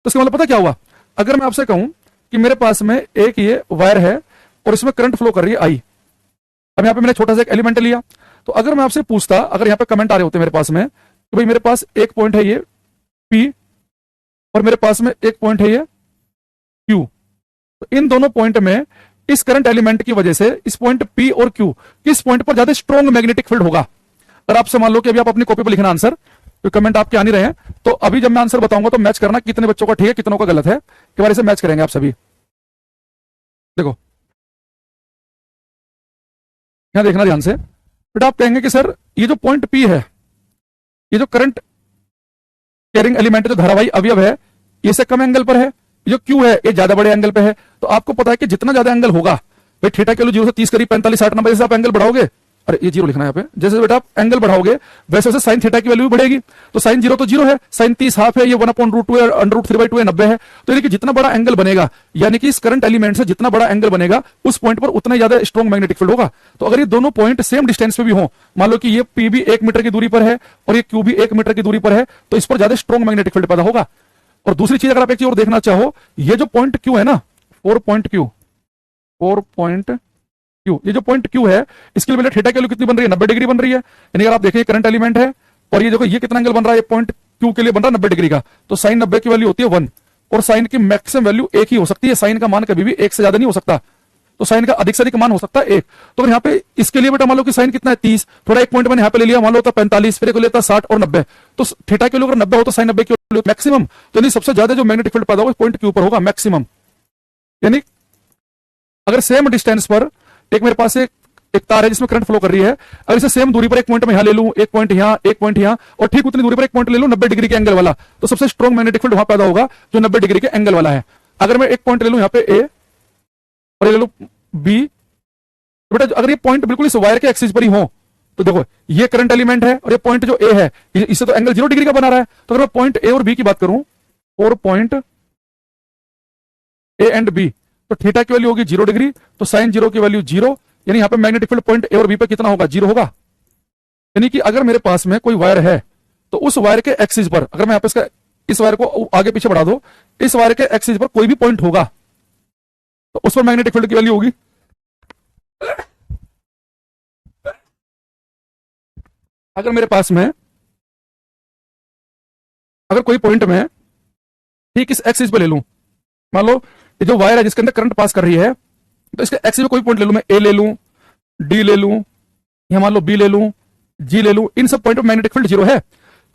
तो इसका मतलब पता क्या हुआ, अगर मैं आपसे कहूं कि मेरे पास में एक ये वायर है और इसमें करंट फ्लो कर रही है आई। अब यहाँ पे मैंने छोटा सा एक एलिमेंट लिया, तो अगर मैं आपसे पूछता, अगर यहाँ पे कमेंट आ रहे होते मेरे पास में कि भाई मेरे पास एक पॉइंट है ये पी और मेरे पास में एक पॉइंट है ये क्यू, तो इन दोनों पॉइंट में इस करंट एलिमेंट की वजह से इस पॉइंट पी और क्यू किस पॉइंट पर ज्यादा स्ट्रॉन्ग मैग्नेटिक फील्ड होगा। अगर आपसे मान लो कि अभी आप अपनी कॉपी पर लिखना आंसर, तो कमेंट आपके आ नहीं रहे हैं, तो अभी जब मैं आंसर बताऊंगा तो मैच करना कितने बच्चों का ठीक है कितनों का गलत है, के बारे से मैच करेंगे आप सभी। देखो यहां देखना ध्यान से बेटा, आप कहेंगे कि सर ये जो पॉइंट पी है, ये जो करंट कैरिंग एलिमेंट जो धारावाही अवयव है, ये से कम एंगल पर है, जो क्यू है ये ज्यादा बड़े एंगल पे है। तो आपको पता है कि जितना ज्यादा एंगल होगा, भाई थीटा के 0 से 30 करीब 45 60 90, जैसे आप एंगल बढ़ाओगे, अरे ये 0 लिखना है यहाँ पे, जैसे बेटा आप एंगल बढ़ाओगे वैसे वैसे साइन थीटा की वैल्यू भी बढ़ेगी। तो साइन 0 तो 0 है, साइन 30 हाफ है, ये 1/√2 है, √3/2 है, 90 है। तो यानी कि जितना बड़ा एंगल बनेगा, यानी कि इस करंट एलिमेंट से जितना बड़ा एंगल बनेगा उस पॉइंट पर उतना ज्यादा स्ट्रॉन्ग मैग्नेटिक फील्ड होगा। तो अगर ये दोनों पॉइंट सेम डिस्टेंस पे भी हो, मान लो कि ये पी भी 1 मीटर की दूरी पर है और ये क्यू भी 1 मीटर की दूरी पर है, तो इस पर ज्यादा स्ट्रॉन्ग मैग्नेटिक फील्ड पैदा होगा। और दूसरी चीज अगर आप एक चीज और देखना चाहो, ये जो पॉइंट क्यू है ना, 4 पॉइंट क्यू, ये जो पॉइंट क्यू है, इसके लिए थीटा की वैल्यू कितनी बन रही है, 90 डिग्री बन रही है। यानी अगर आप देखें करंट एलिमेंट है और ये देखो ये कितना एंगल बन रहा है, ये पॉइंट क्यू के लिए बन रहा है 90 डिग्री का, तो साइन 90 की वैल्यू होती है 1, और साइन की मैक्सिमम वैल्यू 1 ही हो सकती है, साइन का मान कभी भी 1 से ज्यादा नहीं हो सकता। तो साइन का अधिक से अधिक मान हो सकता है 1। तो अगर यहाँ पे इसके लिए बेटा मान लो कि साइन कितना है 30, थोड़ा एक पॉइंट मैंने यहाँ पे ले लिया, मान लो होता 45, फिर एक लेता 60 और 90, तो थीटा के लिए अगर 90 हो तो साइन 90 की वैल्यू मैक्सिमम, तो यानी सबसे ज्यादा जो मैग्नेटिक फील्ड पैदा होगा पॉइंट क्यू पर होगा मैक्सिमम। यानी अगर सेम डिस्टेंस पर एक मेरे पास एक तार है जिसमें करंट फ्लो कर रही है, अगर इसे सेम दूरी पर एक पॉइंट में यहां ले लूं, एक पॉइंट यहां, एक पॉइंट यहां, और ठीक उतनी दूरी पर एक पॉइंट ले लूं 90 डिग्री के एंगल वाला, तो सबसे स्ट्रॉन्ग मैग्नेटिक फील्ड वहां पैदा होगा जो 90 डिग्री के एंगल वाला है। अगर मैं एक पॉइंट ले लूं यहाँ पे ए और ले लूं बी, तो बेटा अगर ये पॉइंट बिल्कुल इस वायर के एक्सिस पर ही हो, तो देखो ये करंट एलिमेंट है और ये पॉइंट जो ए है, इससे तो एंगल 0 डिग्री का बना रहा है। तो अगर मैं पॉइंट ए और बी की बात करूं, और पॉइंट ए एंड बी, तो थीटा की वैल्यू होगी 0 डिग्री, तो साइन 0 की वैल्यू 0, यानी यहां पे मैग्नेटिक फील्ड पॉइंट ए और बी पे कितना होगा, 0 होगा। यानी कि अगर मेरे पास में कोई वायर है, तो उस वायर के एक्सिस पर, अगर मैं यहाँ पे इस वायर को आगे पीछे बढ़ा दो, इस वायर के एक्सिस पर कोई भी पॉइंट होगा तो उस पर मैग्नेटिक फील्ड की वैल्यू होगी, अगर मेरे पास में अगर कोई पॉइंट में ठीक इस एक्सिस पे ले लूं, मान लो ये जो वायर है जिसके अंदर करंट पास कर रही है, तो इसके एक्सिस पे कोई पॉइंट ले लूं, मैं ए ले लूं, डी ले लूं, या मान लो बी ले लूं, जी ले लूं, इन सब पॉइंट पे मैग्नेटिक फील्ड 0 है।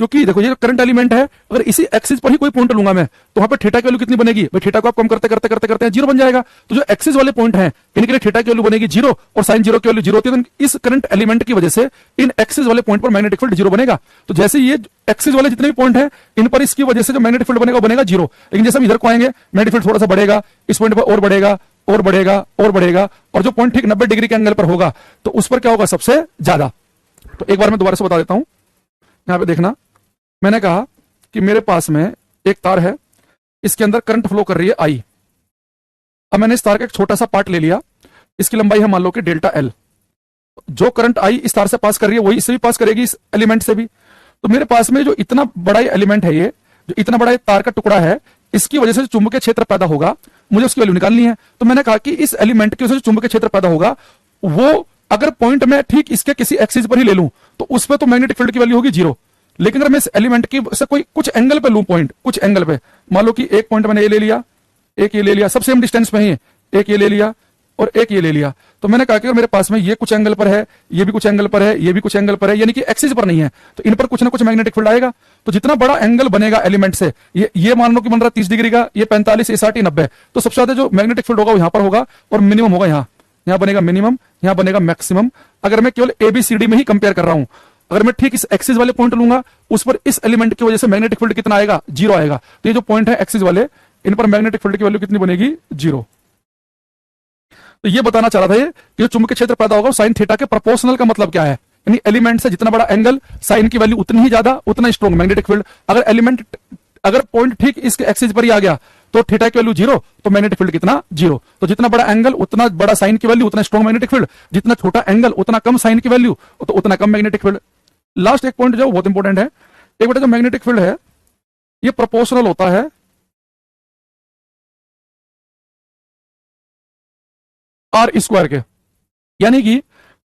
क्योंकि देखो ये जो करंट एलिमेंट है, अगर इसी एक्सिस पर ही कोई पॉइंट लूंगा मैं, तो वहां पे थीटा की वैल्यू कितनी बनेगी, भाई थीटा को आप कम करते करते करते करते 0 बन जाएगा। तो जो एक्सिस वाले पॉइंट हैं इनके लिए थीटा की वैल्यू बनेगी 0 और साइन 0 की वैल्यू 0 होती है। तो इस करंट एलिमेंट की वजह से इन एक्सिस वाले पॉइंट पर मैग्नेटिक फील्ड 0 बनेगा। तो जैसे ये एक्सिस वाले जितने भी पॉइंट है इन पर इसकी वजह से जो मैग्नेटिक फील्ड बनेगा बनेगा 0। लेकिन जैसे हम इधर को आएंगे मैग्नेटिक फील्ड थोड़ा सा बढ़ेगा, इस पॉइंट पर और बढ़ेगा और बढ़ेगा और बढ़ेगा, और जो पॉइंट ठीक 90 डिग्री के एंगल पर होगा तो उस पर क्या होगा, सबसे ज्यादा। तो एक बार मैं दोबारा से बता देता हूं, यहां पे देखना, मैंने कहा कि मेरे पास में एक तार है, इसके अंदर करंट फ्लो कर रही है आई। अब मैंने इस तार का एक छोटा सा पार्ट ले लिया, इसकी लंबाई है मान लो कि डेल्टा एल। जो करंट आई इस तार से पास कर रही है वही इससे भी पास करेगी, इस एलिमेंट से भी। तो मेरे पास में जो इतना बड़ा एलिमेंट है, ये जो इतना बड़ा तार का टुकड़ा है, इसकी वजह से चुंबकीय क्षेत्र पैदा होगा, मुझे उसकी वैल्यू निकालनी है। तो मैंने कहा कि इस एलिमेंट की वजह से चुंबकीय क्षेत्र पैदा होगा, वो अगर पॉइंट में ठीक इसके किसी एक्सिस पर ही ले लूं तो उस पर तो मैग्नेटिक फील्ड की वैल्यू होगी 0। लेकिन अगर मैं इस एलिमेंट की से कोई कुछ एंगल पे लूं, पॉइंट कुछ एंगल पे, मान लो कि एक पॉइंट मैंने ये ले लिया, एक ये ले लिया, सब सेम डिस्टेंस पे ही है, एक ये ले लिया और एक ये ले लिया, तो मैंने कहा कि अगर मेरे पास में ये कुछ एंगल पर है, ये भी कुछ एंगल पर है, ये भी कुछ एंगल पर है, यानी कि एक्सिस पर नहीं है, तो इन पर कुछ ना कुछ मैग्नेटिक फील्ड आएगा। तो जितना बड़ा एंगल बनेगा एलिमेंट से, ये मान लो कि बन रहा 30 डिग्री का, ये 45, ये 60, 90, तो सबसे ज्यादा जो मैग्नेटिक फील्ड होगा वो यहां पर होगा और मिनिमम होगा यहां बनेगा मिनिमम, यहां बनेगा मैक्सिमम। अगर मैं केवल एबीसीडी में ही कंपेयर कर रहा हूं, अगर मैं ठीक इस एक्सिस वाले पॉइंट लूंगा, उस पर इस एलिमेंट की वजह से मैग्नेटिक फील्ड कितना आएगा, 0 आएगा। तो ये जो पॉइंट है एक्सिस वाले, इन पर मैग्नेटिक फील्ड की वैल्यू कितनी बनेगी, 0। तो ये बताना चाह रहा था कि जो चुंबकीय क्षेत्र पैदा होगा साइन थीटा के प्रोपोर्शनल का मतलब क्या है, यानी एलिमेंट से जितना बड़ा एंगल, साइन की वैल्यू उतनी ही ज्यादा, उतना स्ट्रॉन्ग मैग्नेटिक फील्ड। अगर पॉइंट ठीक इसके एक्सिस पर ही आ गया तो थीटा की वैल्यू 0, तो मैग्नेटिक फील्ड कितना, 0। तो जितना बड़ा एंगल उतना बड़ा साइन की वैल्यू, उतना स्ट्रॉन्ग मैग्नेटिक फील्ड, जितना छोटा एंगल उतना कम साइन की वैल्यू, तो उतना कम मैग्नेटिक फील्ड। लास्ट एक पॉइंट जो बहुत इंपॉर्टेंट है, एक बेटा जो मैग्नेटिक फील्ड है ये प्रोपोर्शनल होता है आर स्क्वायर के। यानी कि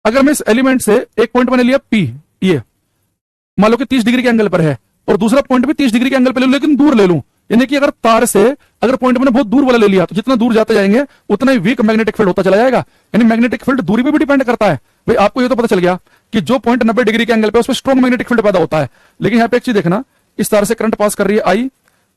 अगर मैं इस एलिमेंट से एक पॉइंट मैंने लिया पी, ये मान लो कि 30 डिग्री के एंगल पर है, और दूसरा पॉइंट भी 30 डिग्री के एंगल पर ले लूं, लेकिन दूर ले लूं। यानी कि अगर तार से अगर पॉइंट मैंने बहुत दूर वाला ले लिया, तो जितना दूर जाते जाएंगे उतना ही वीक मैग्नेटिक फील्ड होता चला जाएगा। यानी मैग्नेटिक फील्ड दूरी पे भी डिपेंड करता है। भाई आपको ये तो पता चल गया कि जो पॉइंट 90 डिग्री के एंगल पे उसमें स्ट्रॉन्ग मैग्नेटिक फील्ड पैदा होता है। लेकिन यहाँ पे एक चीज देखना, इस तार से करंट पास कर रही है आई,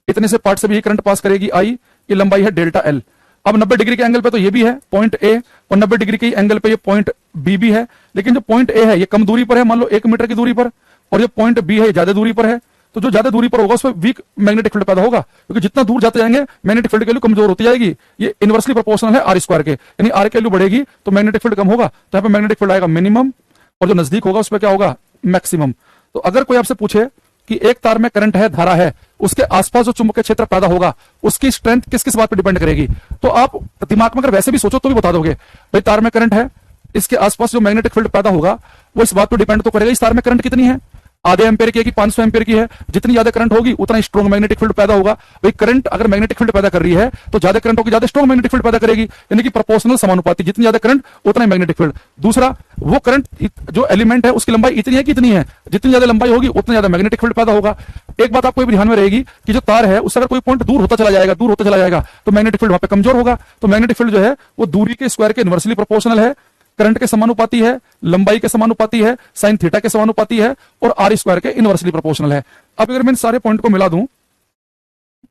इतने से पार्ट से भी करंट पास करेगी आई, ये लंबाई है डेल्टा एल। अब 90 डिग्री के एंगल पे तो ये भी है पॉइंट ए, और 90 डिग्री के एंगल पे ये पॉइंट बी भी है। लेकिन जो पॉइंट ए है ये कम दूरी पर है, मान लो 1 मीटर की दूरी पर, और जो पॉइंट बी है ज्यादा दूरी पर है। तो जो ज्यादा दूरी पर होगा उस पर वीक मैग्नेटिक फील्ड पैदा होगा, क्योंकि जितना दूर जाते जाएंगे मैग्नेटिक फील्ड की वैल्यू कमजोर होती जाएगी। ये इनवर्सली प्रोपोर्शनल है आर स्क्वायर के, यानी आर की वैल्यू बढ़ेगी तो मैग्नेटिक फील्ड कम होगा, तो यहाँ पे मैग्नेटिक फील्ड आएगा मिनिमम, और जो नजदीक होगा उस पर क्या होगा, मैक्सिमम। तो अगर कोई आपसे पूछे कि एक तार में करंट है, धारा है, उसके आसपास जो चुंबकीय क्षेत्र पैदा होगा उसकी स्ट्रेंथ किस किस बात पर डिपेंड करेगी, तो आप दिमाग में अगर वैसे भी सोचो तो भी बता दोगे। भाई तार में करंट है, इसके आसपास जो मैग्नेटिक फील्ड पैदा होगा वो इस बात पर डिपेंड तो करेगा इस तार में करंट कितनी है, आधे एम्पेयर की है कि 500 एम्पेयर की है। जितनी ज्यादा करंट होगी उतना स्ट्रॉन्ग मैग्नेटिक फील्ड पैदा होगा। भाई करंट अगर मैग्नेटिक फील्ड पैदा कर रही है तो ज्यादा करंट होगी, ज्यादा स्ट्रॉन्ग मैग्नेटिक फील्ड पैदा करेगी, यानी कि प्रोपोर्शनल समानुपाती, जितनी ज्यादा करंट उतना ही मैग्नेटिक फील्ड। दूसरा, वो करंट जो एलिमेंट है उसकी लंबाई इतनी है कि इतनी है, जितनी ज्यादा लंबाई होगी उतना ज्यादा मैग्नेटिक फील्ड पैदा होगा। एक बात आपको ध्यान में रहेगी कि जो तार है उससे अगर कोई पॉइंट दूर होता चला जाएगा, दूर होता चला जाएगा, तो मैग्नेटिक फील्ड वहां पे कमजोर होगा। तो मैग्नेटिक फील्ड जो है वो दूरी के स्क्वायर के इनवर्सली प्रोपोर्शनल है, करंट के समानुपाती है, लंबाई के समानुपाती है, साइन थीटा के समानुपाती है, और आर स्क्वायर के इनवर्सली प्रोपोर्शनल है। अब अगर मैं इन सारे पॉइंट को मिला दूं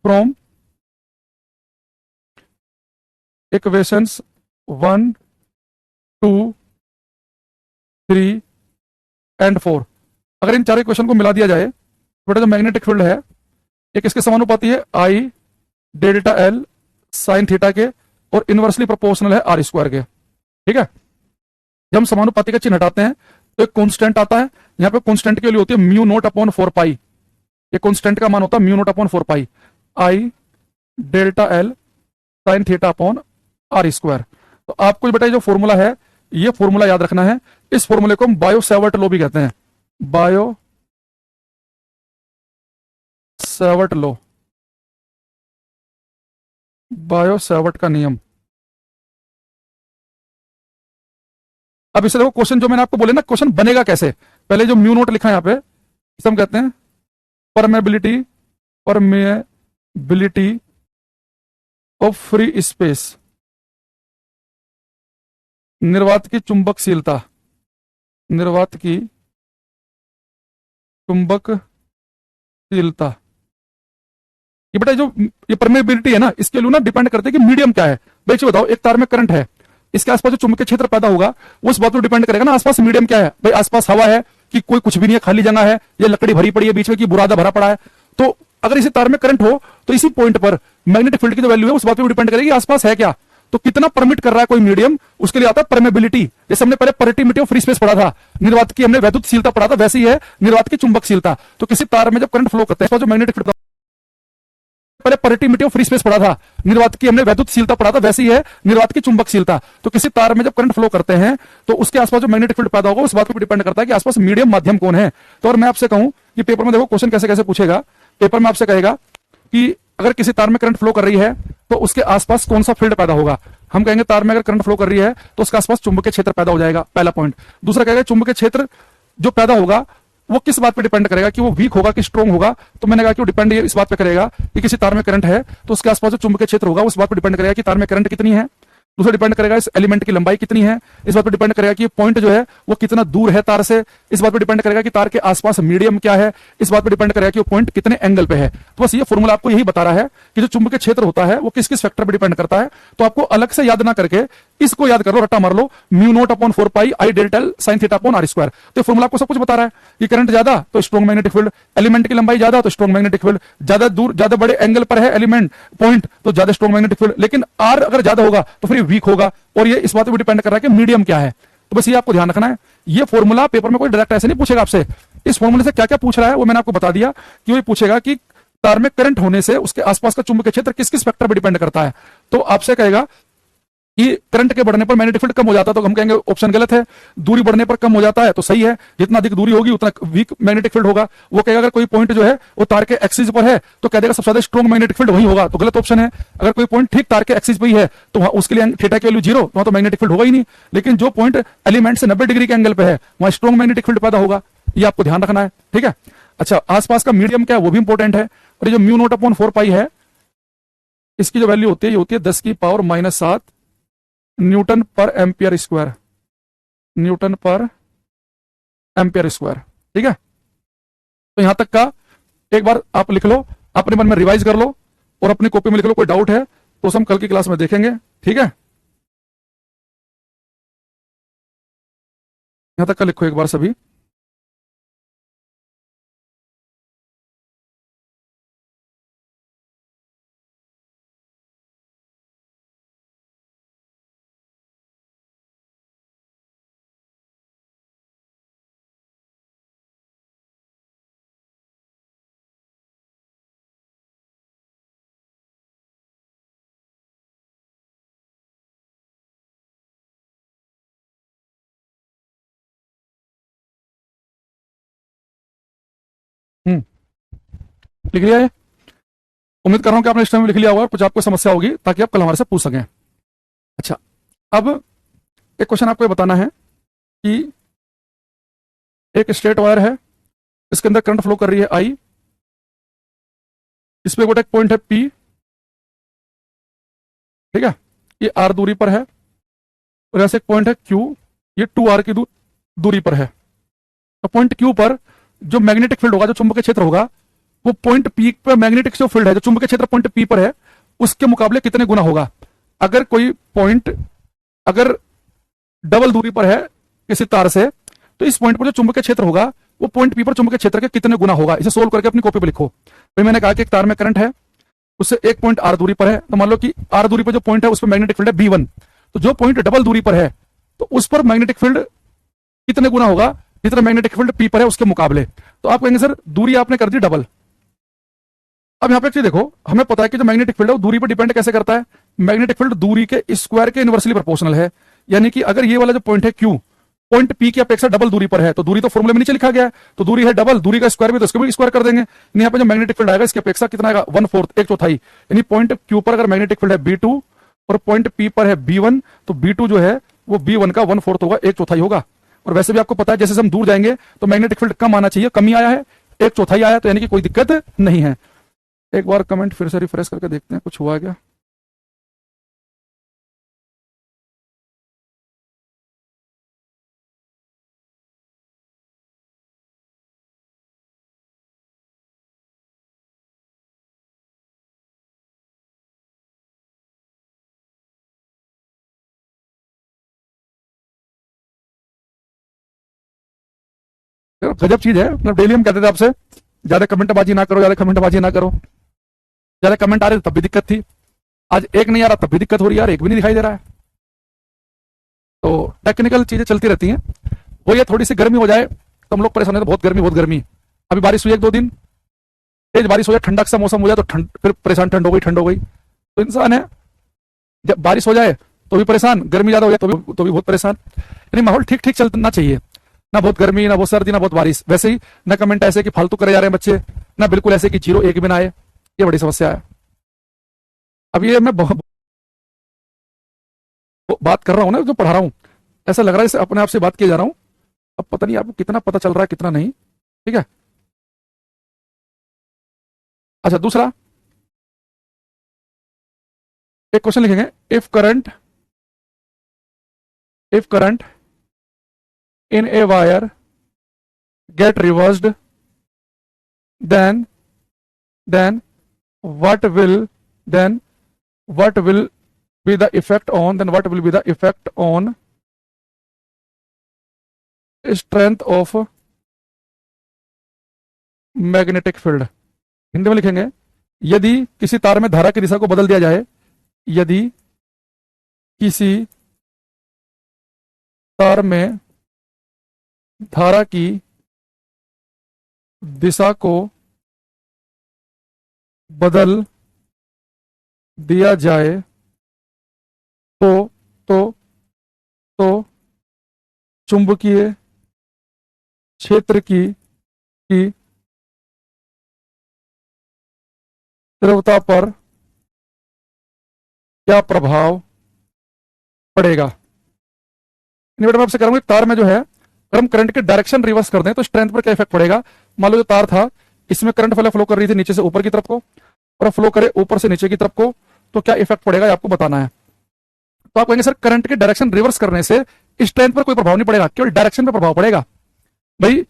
फ्रॉम इक्वेशंस 1, 2, 3 एंड 4, अगर इन चार इक्वेशन को मिला दिया जाए तो बेटा जो मैग्नेटिक फील्ड है एक इसके समानुपाती है आई डेल्टा एल साइन थीटा के, और इनवर्सली प्रोपोर्शनल है आर स्क्वायर के। ठीक है, जब हम समानुपाती का चिन्ह हटाते हैं तो एक कांस्टेंट आता है, यहां पे कांस्टेंट की वैल्यू होती है म्यू नॉट अपॉन 4 पाई। ये कांस्टेंट का मान होता है mu naught upon 4 pi I delta L sine theta upon R square. तो आपको बेटा जो फॉर्मूला है ये फॉर्मूला याद रखना है। इस फॉर्मूले को हम बायो सेवर्ट लॉ भी कहते हैं, bio Savart law, bio Savart का नियम। अब इसे देखो, क्वेश्चन जो मैंने आपको बोले ना, क्वेश्चन बनेगा कैसे। पहले जो म्यू नोट लिखा है यहाँ पे इसे हम कहते हैं permeability, permeability of free space, निर्वात की चुंबकशीलता, निर्वात की चुंबकशीलता। ये बेटा जो ये परमेबिलिटी है ना, इसके लिए ना डिपेंड करते हैं कि मीडियम क्या है। भाई चलो बताओ, एक तार में करंट है, इसके आसपास जो चुंबकीय क्षेत्र पैदा होगा वो उस बात पर डिपेंड करेगा ना आसपास मीडियम क्या है। भाई आसपास हवा है कि कोई कुछ भी नहीं है, खाली जगह है, या लकड़ी भरी पड़ी है बीच में कि बुरादा भरा पड़ा है। तो अगर इसी तार में करंट हो तो इसी पॉइंट पर मैग्नेटिक फील्ड की जो वैल्यू है उस बात पर डिपेंड करेगी आसपास है क्या, तो कितना परमिट कर रहा है कोई मीडियम, उसके लिए आता है परमेबिलिटी। जैसे हमने पहले परमिटिविटी ऑफ फ्री स्पेस पढ़ा था, निर्वात की हमने वैद्युतशीलता पढ़ा था, वैसी है निर्वात की चुंबकशीलता। तो किसी तार में जब करंट फ्लो करते हैं जो मैग्नेटिक फील्ड, पहले परमिटिविटी ऑफ फ्री स्पेस पढ़ा था, निर्वात की हमने वैद्युतशीलता पढ़ा था, वैसी है निर्वात की चुंबकशीलता। तो किसी तार में जब करंट फ्लो करते हैं तो उसके आसपास जो मैग्नेटिक फील्ड पैदा होगा उस बात पर डिपेंड करता है कि आसपास मीडियम माध्यम कौन है। तो और मैं आपसे कहूं कि पेपर में देखो क्वेश्चन कैसे कैसे पूछेगा। पेपर में आपसे कहेगा कि अगर किसी तार में करंट फ्लो कर रही है तो उसके आसपास कौन सा फील्ड पैदा होगा। हम कहेंगे तार में अगर करंट फ्लो कर रही है तो उसके आसपास चुंबकीय क्षेत्र पैदा हो जाएगा, पहला पॉइंट। दूसरा कहेगा चुंबकीय क्षेत्र जो पैदा होगा वो किस बात पे डिपेंड करेगा कि वो वीक होगा कि स्ट्रॉन्ग होगा। तो मैंने कहा कि वो डिपेंड इस बात पे करेगा कि किसी तार में करंट है तो उसके आसपास जो चुंबकीय क्षेत्र होगा उस बात पे डिपेंड करेगा कि तार में करंट कितनी है। दूसरा डिपेंड करेगा इस एलिमेंट की लंबाई कितनी है, इस बात पर डिपेंड करेगा कि पॉइंट जो है वो कितना दूर है तार से, इस बात पर डिपेंड करेगा कि तार के आसपास मीडियम क्या है, इस बात पर डिपेंड करेगा कि वो पॉइंट कितने एंगल पे है। तो बस ये फॉर्मूला आपको यही बता रहा है कि जो चुंबकीय क्षेत्र होता है वो किस किस फैक्टर पर डिपेंड करता है। तो आपको अलग से याद ना करके इसको याद कर लो, रट्टा मार लो, mu naught upon 4 pi I delta L sine theta upon R square. तो फॉर्मूला आपको सब कुछ बता रहा है कि करंट ज्यादा तो स्ट्रॉन्ग मैग्नेटिक फील्ड, एलिमेंट की लंबाई ज्यादा तो स्ट्रॉन्ग मैग्नेटिक फील्ड, ज्यादा दूर ज्यादा बड़े एंगल पर है एलिमेंट पॉइंट तो ज्यादा स्ट्रॉन्ग मैग्नेटिक फील्ड, लेकिन आर अगर ज्यादा होगा तो फिर वीक होगा। और ये इस बात पर डिपेंड कर रहा है कि मीडियम क्या है। तो बस ये आपको ध्यान रखना है। ये फॉर्मूला पेपर में कोई डायरेक्ट ऐसे नहीं पूछेगा आपसे। इस फॉर्मूले से क्या क्या पूछ रहा है वो मैंने आपको बता दिया कि वो पूछेगा कि तार में करंट होने से उसके आसपास का चुंबकीय क्षेत्र किस किस फैक्टर पर डिपेंड करता है। तो आपसे कहेगा कि करंट के बढ़ने पर मैग्नेटिक फील्ड कम हो जाता है, तो हम कहेंगे ऑप्शन गलत है। दूरी बढ़ने पर कम हो जाता है तो सही है, जितना अधिक दूरी होगी उतना वीक मैग्नेटिक फील्ड होगा। वो कहेगा अगर कोई पॉइंट जो है वो तार के एक्सिस पर है तो कह देगा सबसे ज्यादा स्ट्रॉन्ग मैग्नेटिक फील्ड वही होगा, तो गलत ऑप्शन है। अगर कोई पॉइंट ठीक तार के एक्सिस पर ही है तो वहां उसके लिए थीटा की वैल्यू 0, तो वहां तो मैग्नेटिक फील्ड होगा ही नहीं। लेकिन जो पॉइंट एलिमेंट से 90 डिग्री के एंगल पे है वहां स्ट्रॉन्ग मैग्नेटिक फील्ड पैदा होगा, ये आपको ध्यान रखना है, ठीक है। अच्छा, आसपास का मीडियम क्या है वो भी इंपॉर्टेंट है। और ये जो म्यू नॉट अपॉन 4 पाई है, इसकी जो वैल्यू होती है ये होती है 10⁻⁻⁷ न्यूटन पर एम्पियर स्क्वायर, न्यूटन पर एम्पियर स्क्वायर, ठीक है। तो यहां तक का एक बार आप लिख लो, अपने मन में रिवाइज कर लो और अपनी कॉपी में लिख लो। कोई डाउट है तो हम कल की क्लास में देखेंगे, ठीक है। यहां तक का लिखो एक बार सभी। हम्म, लिख लिया है। उम्मीद कर रहा हूं कि आपने इस टाइम लिख लिया होगा, कुछ आपको समस्या होगी ताकि आप कल हमारे से पूछ सकें। अच्छा, अब एक क्वेश्चन आपको ये बताना है कि एक स्ट्रेट वायर है, इसके अंदर करंट फ्लो कर रही है आई, इस पे एक पॉइंट है पी, ठीक है, ये आर दूरी पर है, और ऐसे एक पॉइंट है क्यू, ये 2r की दूरी पर है। तो पॉइंट क्यू पर जो मैग्नेटिक फील्ड होगा, जो चुंबकीय क्षेत्र होगा, वो पॉइंट पी पर मैग्नेटिक जो फील्ड है, जो चुंबकीय क्षेत्र पॉइंट पी पर है, उसके मुकाबले कितने गुना होगा। अगर कोई पॉइंट अगर डबल दूरी पर है किसी तार से, तो इस पॉइंट पर जो चुंबकीय क्षेत्र होगा वो पॉइंट पी पर चुंबकीय क्षेत्र के कितने गुना होगा। इसे सोल्व करके अपनी कॉपी पर लिखो। फिर मैंने कहा कि एक तार में करंट है, उससे एक पॉइंट आर दूरी पर है, तो मान लो कि आर दूरी पर जो पॉइंट है उस पर मैग्नेटिक फील्ड है B1, तो जो पॉइंट डबल दूरी पर है तो उस पर मैग्नेटिक फील्ड कितने गुना होगा जितना मैग्नेटिक फील्ड पी पर है उसके मुकाबले। तो आप कहेंगे सर दूरी आपने कर दी डबल। अब यहां पे एक चीज देखो, हमें पता है कि जो मैग्नेटिक फील्ड है वो दूरी पर डिपेंड कैसे करता है। मैग्नेटिक फील्ड दूरी के स्क्वायर के इनवर्सली प्रोपोर्शनल है। यानी कि अगर ये वाला जो पॉइंट है क्यू, पॉइंट पी की अपेक्षा डबल दूरी पर है, तो दूरी तो फॉर्मूले में नीचे लिखा गया है, तो दूरी है डबल, दूरी का स्क्वायर भी तो इसको भी स्क्वायर कर देंगे। यहाँ पे जो मैग्नेटिक फील्ड आएगा इसकी अपेक्षा कितना आएगा 1/4, एक चौथाई। यानी पॉइंट क्यू पर अगर मैग्नेटिक फील्ड है B2 और पॉइंट पी पर है B1, तो B2 जो है वो B1 का 1/4 होगा, एक चौथाई होगा। और वैसे भी आपको पता है जैसे हम दूर जाएंगे तो मैग्नेटिक फील्ड कम आना चाहिए, कमी आया है, एक चौथाई आया, तो यानी कि कोई दिक्कत नहीं है। एक बार कमेंट फिर से रिफ्रेश करके देखते हैं कुछ हुआ क्या। गजब चीज है, मतलब डेली हम कहते थे आपसे ज्यादा कमेंट बाजी ना करो, ज्यादा कमेंट बाजी ना करो। ज्यादा कमेंट आ रहे थे तब भी दिक्कत थी, आज एक नहीं आ रहा तब भी दिक्कत हो रही है, यार एक भी नहीं दिखाई दे रहा है। तो टेक्निकल चीजें चलती रहती हैं। वो ये थोड़ी सी गर्मी हो जाए तो हम लोग परेशान होते, बहुत गर्मी बहुत गर्मी। अभी बारिश हुई 1-2 दिन, तेज बारिश हो जाए, ठंडा सा मौसम हो जाए तो ठंड, फिर परेशान, ठंड हो गई, ठंड हो गई। तो इंसान है, जब बारिश हो जाए तो भी परेशान, गर्मी ज्यादा हो जाए तो भी बहुत परेशान। यानी माहौल ठीक ठीक चलना चाहिए, ना बहुत गर्मी, ना बहुत सर्दी, ना बहुत बारिश। वैसे ही ना कमेंट ऐसे कि फालतू करे जा रहे हैं बच्चे, ना बिल्कुल ऐसे कि 0 एक भी ना आए, ये बड़ी समस्या है। अब ये मैं बात कर रहा हूं ना, जो पढ़ा रहा हूं, ऐसा लग रहा है जैसे अपने आप से बात किए जा रहा हूं। अब पता नहीं आपको कितना पता चल रहा है कितना नहीं, ठीक है। अच्छा, दूसरा एक क्वेश्चन लिखेंगे, if current in a wire get reversed, then then what will then what will be the effect on then what will be the effect on strength of magnetic field। Hindi में लिखेंगे, यदि किसी तार में धारा की दिशा को बदल दिया जाए, यदि किसी तार में धारा की दिशा को बदल दिया जाए तो चुंबकीय क्षेत्र की तीव्रता पर क्या प्रभाव पड़ेगा। बेटा मैं आपसे कह रहा हूं तार में जो है अगर हम करंट के डायरेक्शन रिवर्स कर दें तो स्ट्रेंथ पर क्या इफेक्ट पड़ेगा। मान लो जो तार था इसमें करंट पहले फ्लो कर रही थी नीचे से ऊपर की तरफ को और फ्लो करे ऊपर से नीचे की तरफ को, तो क्या इफेक्ट पड़ेगा ये आपको बताना है। तो आप कहेंगे सर करंट के डायरेक्शन रिवर्स करने से स्ट्रेंथ पर कोई प्रभाव नहीं पड़ेगा, केवल डायरेक्शन पर प्रभाव पड़ेगा। भाई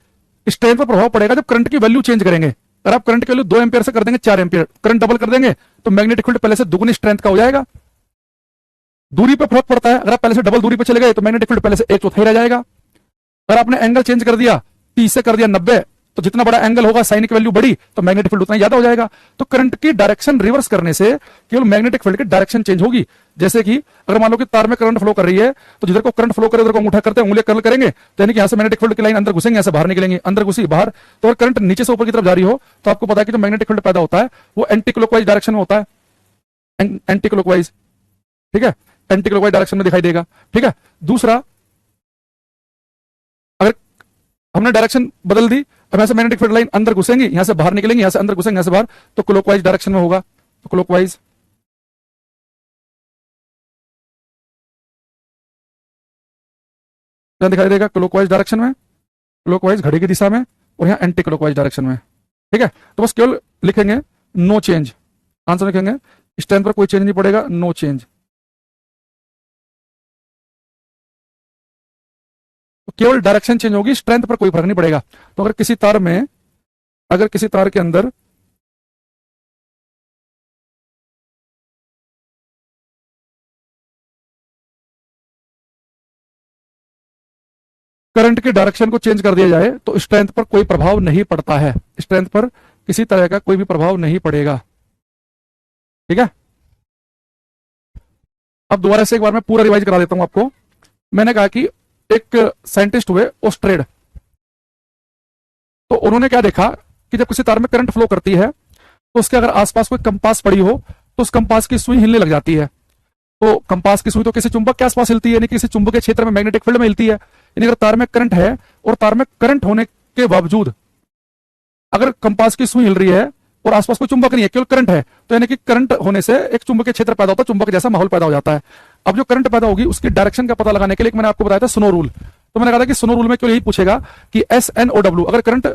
स्ट्रेंथ पर प्रभाव पड़ेगा जब करंट की वैल्यू चेंज करेंगे। अगर आप करंट की वैल्यू 2 एम्पियर से कर देंगे 4 एम्पियर, करंट डबल कर देंगे तो मैग्नेटिक फील्ड पहले से दुगुनी स्ट्रेंथ का हो जाएगा। दूरी पर फर्क पड़ता है, अगर आप पहले से डबल दूरी पर चले गए तो मैग्नेटिक फील्ड पहले से 1/4 रह जाएगा। अगर आपने एंगल चेंज कर दिया 30 से कर दिया 90, तो जितना बड़ा एंगल होगा साइन की वैल्यू बड़ी तो मैग्नेटिक फील्ड उतना ज्यादा हो जाएगा। तो करंट की डायरेक्शन रिवर्स करने से केवल मैग्नेटिक फील्ड की डायरेक्शन चेंज होगी। जैसे कि अगर मान लो कि तार में करंट फ्लो कर रही है तो जिधर को करंट फ्लो करे उधर को अंगूठा करते हैं, उंगलियां कर्ल करेंगे तो यानी कि यहां से मैग्नेटिक फील्ड की लाइन अंदर घुसेंगे, यहां से बाहर निकलेंगे, अंदर घुसी बाहर। तो अगर करंट नीचे से ऊपर की तरफ जा रही हो तो आपको पता है कि जो मैग्नेटिक फील्ड पैदा होता है वो एंटी क्लॉकवाइज डायरेक्शन में होता है, एंटी क्लॉकवाइज, ठीक है, एंटी क्लॉकवाइज डायरेक्शन में दिखाई देगा। ठीक है, दूसरा अगर हमने डायरेक्शन बदल दी, अब यहां से मैग्नेटिक फील्ड लाइन अंदर घुसेंगी, यहां से बाहर निकलेंगे, यहां से अंदर घुसेंगे, यहां से बाहर, तो क्लॉकवाइज डायरेक्शन में होगा। तो क्लॉकवाइज क्या दिखाई देगा, क्लॉकवाइज डायरेक्शन में, क्लॉकवाइज घड़ी की दिशा में, और यहां एंटी क्लॉकवाइज डायरेक्शन में। ठीक है, तो बस केवल लिखेंगे नो चेंज, आंसर लिखेंगे स्ट्रेंथ पर कोई चेंज नहीं पड़ेगा, नो चेंज। तो केवल डायरेक्शन चेंज होगी, स्ट्रेंथ पर कोई फर्क नहीं पड़ेगा। तो अगर किसी तार में, अगर किसी तार के अंदर करंट की डायरेक्शन को चेंज कर दिया जाए तो स्ट्रेंथ पर कोई प्रभाव नहीं पड़ता है, स्ट्रेंथ पर किसी तरह का कोई भी प्रभाव नहीं पड़ेगा। ठीक है, अब दोबारा से एक बार मैं पूरा रिवाइज करा देता हूं आपको। मैंने कहा कि एक साइंटिस्ट हुए ओस्ट्रेड, तो उन्होंने क्या देखा कि जब किसी तार में करंट फ्लो करती है तो उसके अगर आसपास कोई कंपास पड़ी हो तो उस कंपास की सुई हिलने लग जाती है। तो कंपास की सुई तो किसी चुंबक के आसपास हिलती है, यानी किसी चुंबकीय क्षेत्र में मैग्नेटिक फील्ड में हिलती है। यानी अगर तार में करंट है और तार में करंट होने के बावजूद अगर कंपास की सुई हिल रही है और आसपास कोई चुंबक नहीं है, केवल करंट है, तो यानी कि करंट होने से एक चुंबकीय क्षेत्र पैदा होता है, चुंबक जैसा माहौल पैदा हो जाता है। अब जो करंट पैदा होगी उसकी डायरेक्शन का पता लगाने के लिए मैंने आपको बताया था स्नो रूल। तो मैंने कहा था कि स्नो रूल में केवल यही पूछेगा कि SNOW, अगर करंट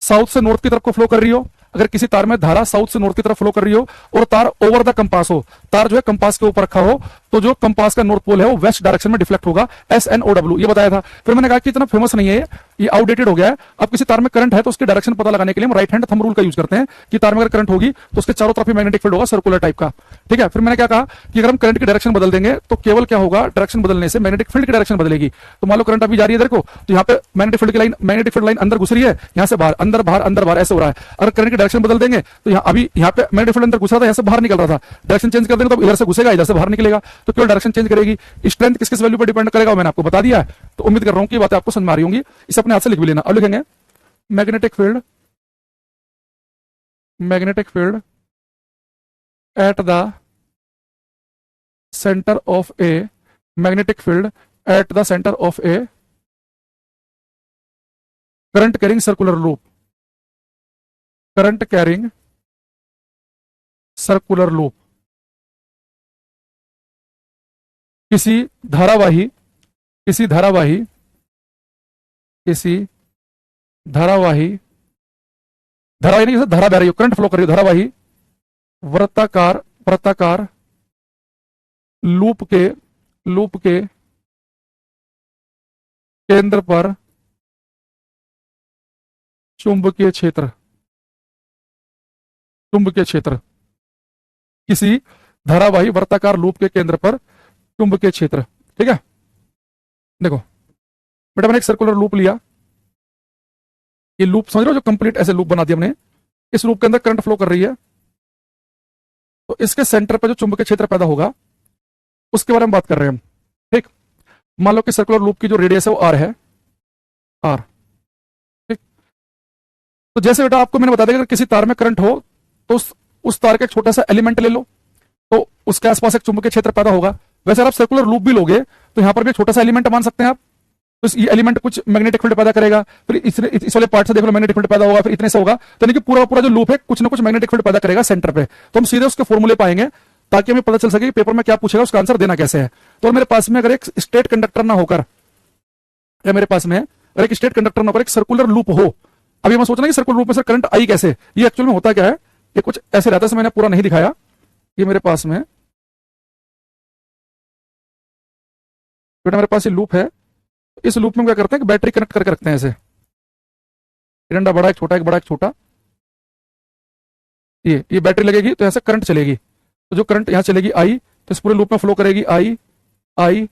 साउथ से नॉर्थ की तरफ को फ्लो कर रही हो, अगर किसी तार में धारा साउथ से नॉर्थ की तरफ फ्लो कर रही हो और तार ओवर द कंपास हो, तार जो है कंपास के ऊपर रखा हो, तो जो कंपास का नॉर्थ पोल है वो वेस्ट डायरेक्शन में डिफ्लेक्ट होगा, SNOW, ये बताया था। फिर मैंने कहा कि इतना फेमस नहीं है ये आउटडेटेड हो गया है। अब किसी तार में करंट है तो उसकी डायरेक्शन पता लगाने के लिए हम राइट हैंड थंब रूल का यूज करते हैं कि तार में अगर करंट होगी तो उसके चारों तरफ ही मैग्नेटिक फील्ड होगा सर्कुलर टाइप का। ठीक है, फिर मैंने क्या कहा कि अगर हम करंट की डायरेक्शन बदल देंगे तो केवल क्या होगा, डायरेक्शन बदलने से मैग्नेटिक फील्ड की डायरेक्शन बदलेगी। तो मान लो करंट अभी जा रही है इधर को, तो यहाँ पे मैग्नेटिक फील्ड की लाइन, मैग्नेटिक फील्ड लाइन अंदर घुस रही है, यहाँ से बाहर, अंदर बाहर, अंदर बाहर ऐसे हो रहा है। अगर करंट की डायरेक्शन बदल देंगे तो यहाँ अभी यहाँ पे मैग्नेटिक फील्ड अंदर घुस रहा था, यहाँ से बाहर निकल रहा था, डायरेक्शन चेंज कर देंगे तो इधर से घुसेगा, इधर से बाहर निकलेगा, तो केवल डायरेक्शन चेंज करेगी। स्ट्रेंथ किस किस वैल्यू पर डिपेंड करेगा मैंने आपको बता दिया है, तो उम्मीद कर रहा हूं कि बातें आपको समझ में आ रही होंगी। इसे अपने हाथ से लिख भी लेना। अब लिखेंगे magnetic field, magnetic field at the centre of A, magnetic field at the centre of A current carrying circular loop, current carrying circular loop, किसी धारावाही, किसी धारावाही, किसी धारावाही, धारावाही नहीं, जैसे धारा बह रही हो, करंट फ्लो कर रही हो, धारावाही वृत्ताकार, वृत्ताकार लूप के, लूप के केंद्र पर चुंबकीय क्षेत्र, चुंबकीय क्षेत्र, किसी धारावाही वृत्ताकार लूप के केंद्र पर चुंबकीय क्षेत्र। ठीक है, देखो बेटा मैंने एक सर्कुलर लूप लिया, ये लूप समझ रहे हो, जो कंप्लीट ऐसे लूप बना दिया हमने। इस लूप के अंदर करंट फ्लो कर रही है, तो इसके सेंटर पर जो चुंबकीय क्षेत्र पैदा होगा उसके बारे में बात कर रहे हैं हम। ठीक, मान लो कि सर्कुलर लूप की जो रेडियस है वो R है, R। ठीक, तो जैसे बेटा आपको मैंने बता दिया अगर किसी तार में करंट हो तो उस तार का एक छोटा सा एलिमेंट ले लो, तो उसके आसपास एक चुंबकीय क्षेत्र पैदा होगा। वैसे अगर आप सर्कुलर लूप भी लोगे तो यहां पर भी एक छोटा सा एलिमेंट मान सकते हैं आप, तो ये एलिमेंट कुछ मैग्नेटिक फील्ड पैदा करेगा, फिर इस वाले पार्ट से देख लो मैग्नेटिक फील्ड पैदा होगा, फिर इतने से होगा, तो यानी कि पूरा पूरा जो लूप है कुछ ना कुछ मैग्नेटिक फील्ड पैदा करेगा सेंटर पे। तो हम सीधे उसके फॉर्मूले पाएंगे ताकि हमें पता चल सके कि पेपर में क्या पूछेगा, उसका आंसर देना कैसे है। तो मेरे पास में अगर एक स्ट्रेट कंडक्टर ना होकर, या मेरे पास में अगर एक स्ट्रेट कंडक्टर ना होकर एक सर्कुलर लूप हो, अभी हम सोचना कि सर्कुलर लूप में सर करंट आई कैसे, ये एक्चुअल में होता क्या है, ये कुछ ऐसे रहता है, मैंने पूरा नहीं दिखाया। ये मेरे पास में बेटा मेरे पास ये लूप है, इस लूप में क्या करते हैं कि बैटरी कनेक्ट करके रखते हैं ऐसे, डंडा बड़ा एक छोटा, एक बड़ा एक छोटा, ये बैटरी लगेगी तो ऐसे करंट चलेगी, तो जो करंट यहां चलेगी आई, तो इस पूरे लूप में फ्लो करेगी आई आई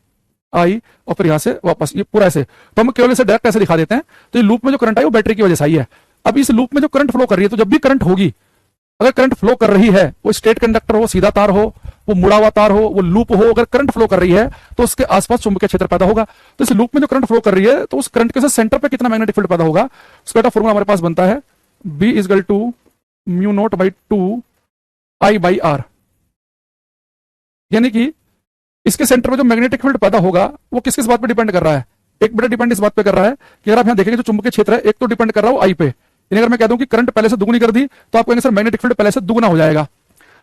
आई, और फिर यहां से वापस ये पूरा ऐसे। तो हम केवल इसे डायरेक्ट ऐसे दिखा देते हैं, तो ये लूप में जो करंट आई वो बैटरी की वजह से आई है। अब इस लूप में जो करंट फ्लो कर रही है, तो जब भी करंट होगी, अगर करंट फ्लो कर रही है, वो स्ट्रेट कंडक्टर हो, सीधा तार हो, वो मुड़ा हुआ तार हो, वो लूप हो, अगर करंट फ्लो कर रही है तो उसके आसपास चुंबकीय क्षेत्र पैदा होगा। तो इस लूप में जो करंट फ्लो कर रही है, तो उस करंट के साथ सेंटर पे कितना मैग्नेटिक फील्ड पैदा होगा, उसका फॉर्मूला हमारे पास बनता है B equal to mu naught by 2 I by R। यानी कि इसके सेंटर में जो मैग्नेटिक फील्ड पैदा होगा वो किस किस बात पे डिपेंड कर रहा है, एक बड़ा डिपेंड इस बात पे कर रहा है कि अगर आप यहां देखेंगे जो चुंबकीय क्षेत्र है, एक तो डिपेंड कर रहा है आई पे, यानी अगर मैं कह दूं कि करंट पहले से दुगुनी कर दी तो आपको सर मैग्नेटिक फील्ड पहले से दुगुना हो जाएगा।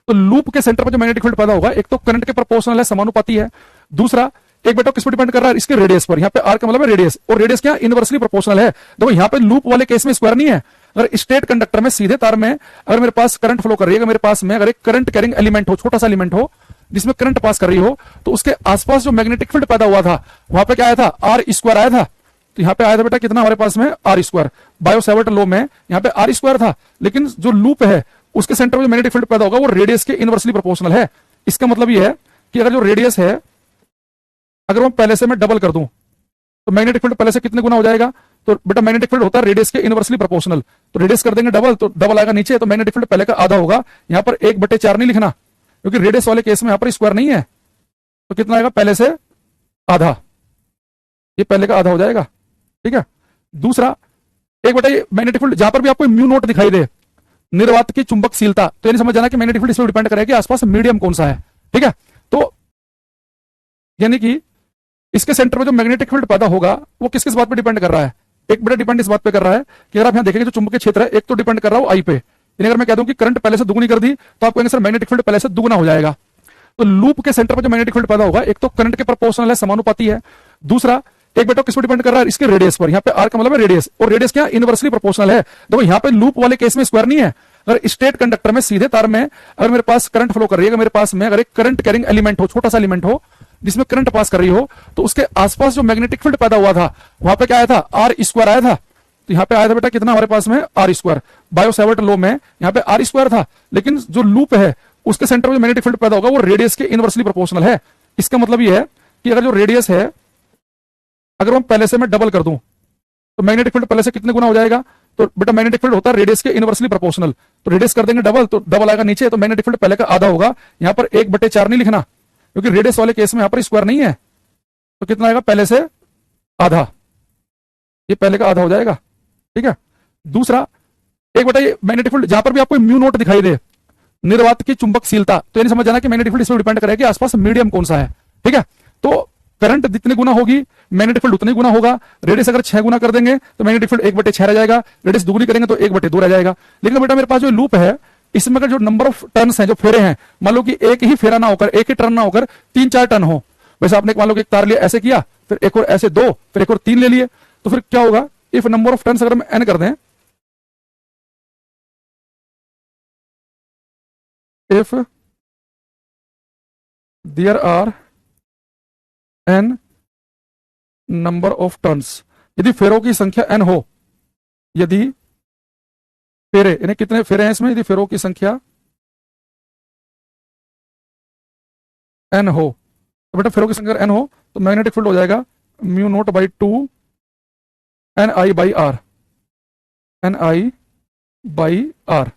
तो लूप के सेंटर पर जो मैग्नेटिक फील्ड पैदा होगा, एक तो करंट के प्रोपोर्शनल है, समानुपाती है, दूसरा एक बेटा किस पर डिपेंड कर रहा है, इसके रेडियस पर। यहाँ पे आर का मतलब है रेडियस, और रेडियस क्या इनवर्सली प्रोपोर्शनल है। देखो यहाँ पे लूप वाले केस में स्क्वायर नहीं है, अगर स्ट्रेट कंडक्टर में सीधे तार में अगर मेरे पास करंट फ्लो कर रही है, मेरे पास में अगर एक करंट कैरिंग एलिमेंट हो, छोटा सा एलिमेंट हो जिसमें करंट पास कर रही हो, तो उसके आसपास जो मैग्नेटिक फील्ड पैदा हुआ था वहां पे क्या आया था, आर स्क्वायर आया था। तो यहाँ पे आया था बेटा कितना हमारे पास में R square, Biot Savart law में यहाँ पे आर स्क्वायर था, लेकिन जो लूप है उसके सेंटर में जो मैग्नेटिक फील्ड पैदा होगा वो रेडियस के इनवर्सली प्रोपोर्शनल है। इसका मतलब ये है कि अगर जो रेडियस है, अगर मैं पहले से मैं डबल कर दूं तो मैग्नेटिक फील्ड पहले से कितने गुना हो जाएगा, तो बेटा मैग्नेटिक फील्ड होता है रेडियस के इनवर्सली प्रोपोर्शनल, तो रेडियस कर देंगे डबल तो डबल आएगा नीचे, तो मैग्नेटिक फील्ड पहले का आधा होगा। यहां पर 1/4 नहीं लिखना, क्योंकि रेडियस वाले केस में यहां पर स्क्वायर नहीं है, तो कितना आएगा पहले से आधा, ये पहले का आधा हो जाएगा। ठीक है, दूसरा एक बेटा ये मैग्नेटिक फील्ड जहां पर भी आपको म्यू नोट दिखाई दे, निर्वात की चुंबकशीलता, तो ये समझ जाना कि मैग्नेटिक फील्ड इस पर डिपेंड करेगा कि आसपास मीडियम कौन सा है। ठीक है, तो यानी कि इसके सेंटर में जो मैग्नेटिक फील्ड पैदा होगा वो किस किस बात पे डिपेंड कर रहा है, एक बड़ा डिपेंड इस बात पे कर रहा है कि अगर आप यहां देखेंगे जो चुंबकीय क्षेत्र है, एक तो डिपेंड कर रहा हो आई पे, यानी अगर मैं कह दूं कि करंट पहले से दुगुनी कर दी तो आपको सर मैग्नेटिक फील्ड पहले से दुगुना हो जाएगा। तो लूप के सेंटर पर जो मैग्नेटिक फील्ड पैदा होगा, एक तो करंट के प्रोपोर्शनल है, समानुपाती है, दूसरा एक बेटा किस पर डिपेंड कर रहा है, इसके रेडियस पर। यहाँ पे आर का मतलब है रेडियस, और रेडियस क्या इनवर्सली प्रोपोर्शनल है। देखो यहाँ पे लूप वाले केस में स्क्वायर नहीं है, अगर स्ट्रेट कंडक्टर में सीधे तार में अगर मेरे पास करंट फ्लो कर रही है, मेरे पास में अगर एक करंट कैरिंग एलिमेंट हो, छोटा सा एलिमेंट हो जिसमें करंट पास कर रही हो, तो उसके आसपास जो मैग्नेटिक फील्ड पैदा हुआ था वहां पे क्या आया था, आर स्क्वायर आया था। तो यहाँ पे आया था बेटा कितना हमारे पास में R square, Biot Savart law में यहाँ पे आर स्क्वायर था, लेकिन जो लूप है उसके सेंटर में जो मैग्नेटिक फील्ड पैदा होगा वो रेडियस के इनवर्सली प्रोपोर्शनल है। इसका मतलब ये है कि अगर जो रेडियस है, अगर मैं पहले से मैं डबल कर दूं तो मैग्नेटिक फील्ड पहले से कितने गुना हो जाएगा, तो बेटा मैग्नेटिक फील्ड होता है रेडियस के इनवर्सली प्रोपोर्शनल, तो रेडियस कर देंगे डबल तो डबल आएगा नीचे, तो मैग्नेटिक फील्ड पहले का आधा होगा। यहाँ पर 1/4 नहीं लिखना, क्योंकि रेडियस वाले केस में यहाँ पर स्क्वायर नहीं है, तो कितना आएगा पहले से आधा, ये पहले का आधा हो जाएगा। ठीक है, दूसरा एक बेटा ये मैग्नेटिक फील्ड जहां पर भी आपको म्यू नोट दिखाई दे, निर्वात की चुंबकशीलता, तो ये समझ जाना कि मैग्नेटिक फील्ड इस पर डिपेंड करेगा कि आसपास मीडियम कौन सा है। ठीक है, तो करंट जितने गुना होगी मैग्नेटिक फील्ड उतने गुना होगा। रेडियस अगर 6 गुना कर देंगे तो मैग्नेटिक फील्ड 1/6 रह जाएगा, रेडियस दुगुनी करेंगे तो 1/2 रह जाएगा। लेकिन बेटा मेरे पास जो लूप है इसमें अगर जो नंबर ऑफ टर्न्स हैं, जो फेरे हैं, मान लो कि एक ही फेरा ना होकर, एक ही टर्न ना होकर 3-4 टर्न हो, वैसे आपने मान लो कि एक तार लिया ऐसे किया, फिर एक और ऐसे 2, फिर एक और 3 ले लिए, तो फिर क्या होगा, इफ नंबर ऑफ टर्न्स अगर हम n कर दें, if there are n number of turns, यदि फेरों की संख्या n हो, यदि फेरे यानी कितने फेरे हैं इसमें, यदि फेरों की संख्या n हो, तो बेटा फेरों की संख्या n हो तो मैग्नेटिक फील्ड हो जाएगा mu naught by 2 Ni by R, Ni by R.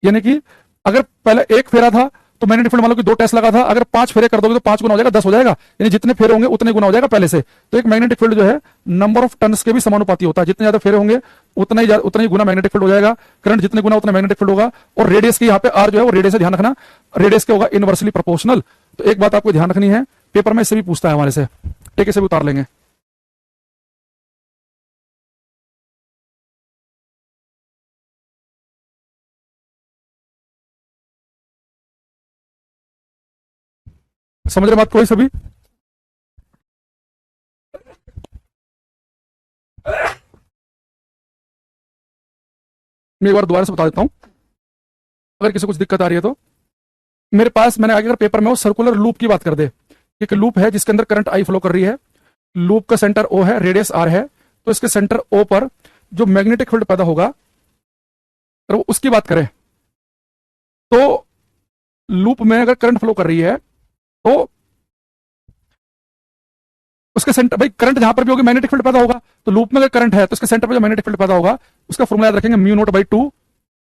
यानी कि अगर पहले एक फेरा था तो मैग्नेटिक फील्ड मान लो कि 2 टेस्ट लगा था, अगर 5 फेरे कर दोगे तो 5 गुना हो जाएगा, 10 हो जाएगा, यानी जितने फेरे होंगे उतने गुना हो जाएगा पहले से। तो एक मैग्नेटिक फील्ड जो है नंबर ऑफ टर्न्स के भी समानुपाती होता है, जितने ज्यादा फेरे होंगे उतना ही गुना मैग्नेटिक फील्ड हो जाएगा, करंट जितने गुना उतना मैग्नेटिक फील्ड होगा। और रेडियस की यहाँ पे आर जो है वो रेडियस से ध्यान रखना, रेडियस के होगा इनवर्सली प्रोपोर्शनल। तो एक बात आपको ध्यान रखनी है, पेपर में इससे भी पूछता है हमारे से, ठीक है, इसे भी उतार लेंगे। समझ रहे बात कोई सभी? मैं एक बार दोबारा से बता देता हूं, अगर किसी को कुछ दिक्कत आ रही है तो। मेरे पास मैंने आगे अगर पेपर में वो सर्कुलर लूप की बात कर दे, एक लूप है जिसके अंदर करंट आई फ्लो कर रही है, लूप का सेंटर ओ है, रेडियस आर है, तो इसके सेंटर ओ पर जो मैग्नेटिक फील्ड पैदा होगा, अगर वो उसकी बात करें तो लूप में अगर करंट फ्लो कर रही है तो उसके सेंटर, भाई करंट जहां पर भी होगी मैग्नेटिक फील्ड पैदा होगा, तो लूप में अगर करंट है तो उसके सेंटर पर जो मैग्नेटिक फील्ड पैदा होगा उसका फॉर्मूला याद रखेंगे, mu naught by 2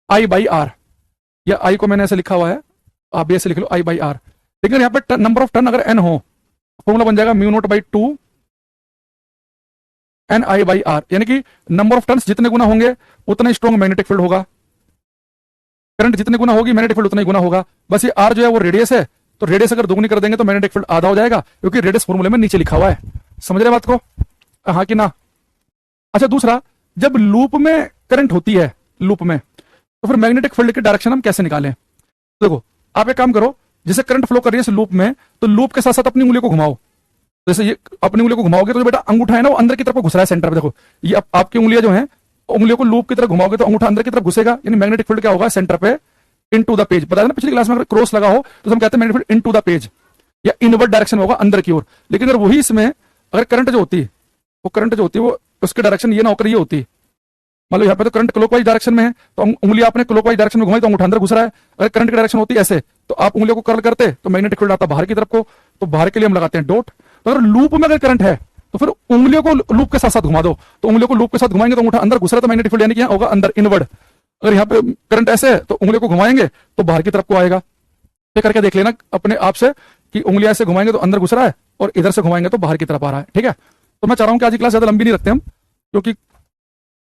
I by R. या आई को मैंने ऐसे लिखा हुआ है, आप भी ऐसे लिख लो आई बाई आर। लेकिन यहाँ पे नंबर ऑफ टर्न अगर एन हो, फॉर्मूला बन जाएगा mu naught by 2 N I by R, यानी कि नंबर ऑफ टर्न्स जितने गुना होंगे उतना स्ट्रॉन्ग मैग्नेटिक फील्ड होगा, करंट जितने गुना होगी मैग्नेटिक फील्ड उतना ही गुना होगा। बस ये आर जो है वो रेडियस है, तो रेडियस अगर दोगुनी कर देंगे तो मैग्नेटिक फील्ड आधा हो जाएगा, क्योंकि रेडियस फॉर्मूले में नीचे लिखा हुआ है। समझ रहे बात को? हाँ कि ना? अच्छा, दूसरा, जब लूप में करंट होती है लूप में, तो फिर मैग्नेटिक फील्ड की डायरेक्शन हम कैसे निकालें? देखो, आप एक काम करो, जैसे करंट फ्लो कर रही है लूप में, तो लूप के साथ साथ अपनी उंगली को घुमाओ। जैसे ये अपनी उंगली को घुमाओगे तो बेटा अंगूठा है ना वो अंदर की तरफ घुस रहा है सेंटर पे। देखो ये आपकी उंगलियां जो हैं, उंगलियों को लूप की तरफ घुमाओगे तो अंगूठा अंदर की तरफ घुसेगा, यानी मैग्नेटिक फील्ड क्या होगा, सेंटर पे इनटू द पेज। बताया ना पिछली क्लास में, अगर क्रॉस लगा हो तो हम कहते हैं magnetic field into the page, या इनवर्ड डायरेक्शन होगा अंदर की ओर। लेकिन अगर वही इसमें अगर करंट जो होती है, वो करंट जो होती है वो उसकी डायरेक्शन ये ना होकर ये होती, मान लो यहाँ पे तो करंट क्लॉकवाइज डायरेक्शन में है, तो उंगली आपने क्लॉकवाइज डायरेक्शन में घुमाई तो अंगूठा अंदर घुस रहा है। अगर करंट की डायरेक्शन होती है ऐसे, तो आप उंगलियों को कर्ल करते तो मैग्नेटिक फील्ड आता बाहर की तरफ को, तो बाहर के लिए हम लगाते हैं डॉट। तो अगर लूप में अगर करंट है तो फिर उंगलियों को लूप के साथ साथ घुमा दो, तो उंगलियों को लूप के साथ घुमाएंगे तो अंगूठा अंदर घुस रहा है, तो मैग्नेटिक फील्ड यानी कि होगा अंदर इनवर्ड। अगर यहाँ पे करंट ऐसे है तो उंगलियों को घुमाएंगे तो बाहर की तरफ को आएगा। ये करके देख लेना अपने आप से कि उंगलियां ऐसे घुमाएंगे तो अंदर घुस रहा है, और इधर से घुमाएंगे तो बाहर की तरफ आ रहा है। ठीक है, तो मैं चाह रहा हूं कि आज की क्लास ज्यादा लंबी नहीं रखते हम, क्योंकि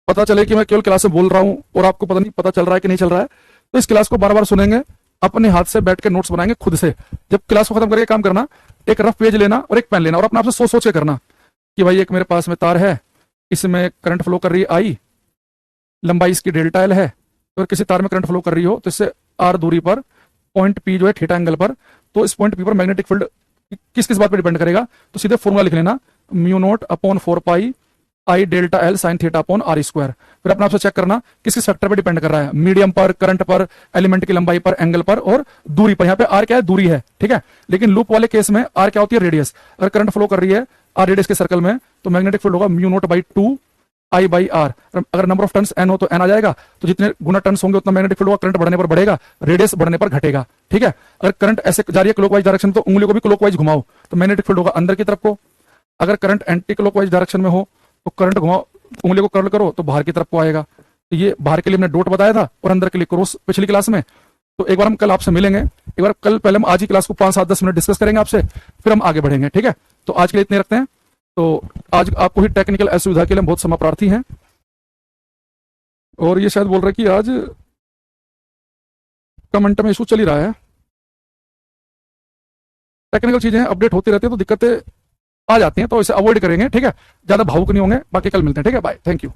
पता चले कि मैं केवल क्लास में बोल रहा हूं और आपको पता नहीं पता चल रहा है कि नहीं चल रहा है। तो इस क्लास को बार बार सुनेंगे, अपने हाथ से बैठ के नोट्स बनाएंगे खुद से। जब क्लास को खत्म करके काम करना, एक रफ पेज लेना और एक पेन लेना, और अपने आप से सोच सोच के करना कि भाई एक मेरे पास में तार है, इसमें करंट फ्लो कर रही है आई, लंबाई इसकी डेल्टा एल है, तो किसी तार में करंट फ्लो कर रही हो तो इससे आर दूरी पर पॉइंट पी जो है थीटा एंगल पर, तो इस पॉइंट पी पर मैग्नेटिक फील्ड किस किस बात पर डिपेंड करेगा, तो सीधे फॉर्मूला लिख लेना, mu naught upon 4 pi I delta L sine theta upon R square. फिर अपने आप से चेक करना किस किस फैक्टर पर डिपेंड कर रहा है, मीडियम पर, करंट पर, एलिमेंट की लंबाई पर, एंगल पर और दूरी पर। यहाँ पे आर क्या है, दूरी है। ठीक है, लेकिन लूप वाले केस में आर क्या होती है, रेडियस। अगर करंट फ्लो कर रही है आर रेडियस के सर्कल में, तो मैग्नेटिक फील्ड होगा mu naught by 2 I by R. अगर नंबर ऑफ टर्न्स एन हो तो एन आ जाएगा, तो जितने गुना टर्न्स होंगे उतना मैग्नेटिक फील्ड होगा, करंट बढ़ने पर बढ़ेगा, रेडियस बढ़ने पर घटेगा। ठीक है, अगर करंट ऐसे जा रही है क्लॉकवाइज डायरेक्शन, तो उंगली को भी क्लॉकवाइज घुमाओ तो मैग्नेटिक फील्ड होगा अंदर की तरफ को। अगर करंट एंटी क्लॉकवाइज डायरेक्शन में हो तो करंट घुमाओ, उंगली को कर्ल करो तो बाहर की तरफ को आएगा। तो ये बाहर के लिए हमने डॉट बताया था और अंदर के लिए क्रॉस पिछली क्लास में। तो एक बार हम कल आपसे मिलेंगे, एक बार कल पहले हम आज की क्लास को 5-7-10 मिनट डिस्कस करेंगे आपसे, फिर हम आगे बढ़ेंगे। ठीक है, तो आज के लिए इतने रखते हैं। तो आज आपको ही टेक्निकल असुविधा के लिए हम बहुत क्षमा प्रार्थी हैं। और ये शायद बोल रहे कि आज कमेंट में इशू चल ही रहा है, टेक्निकल चीजें अपडेट होती रहती है तो दिक्कतें आ जाती हैं, तो इसे अवॉइड करेंगे। ठीक है, ज्यादा भावुक नहीं होंगे। बाकी कल मिलते हैं। ठीक है, बाय, थैंक यू।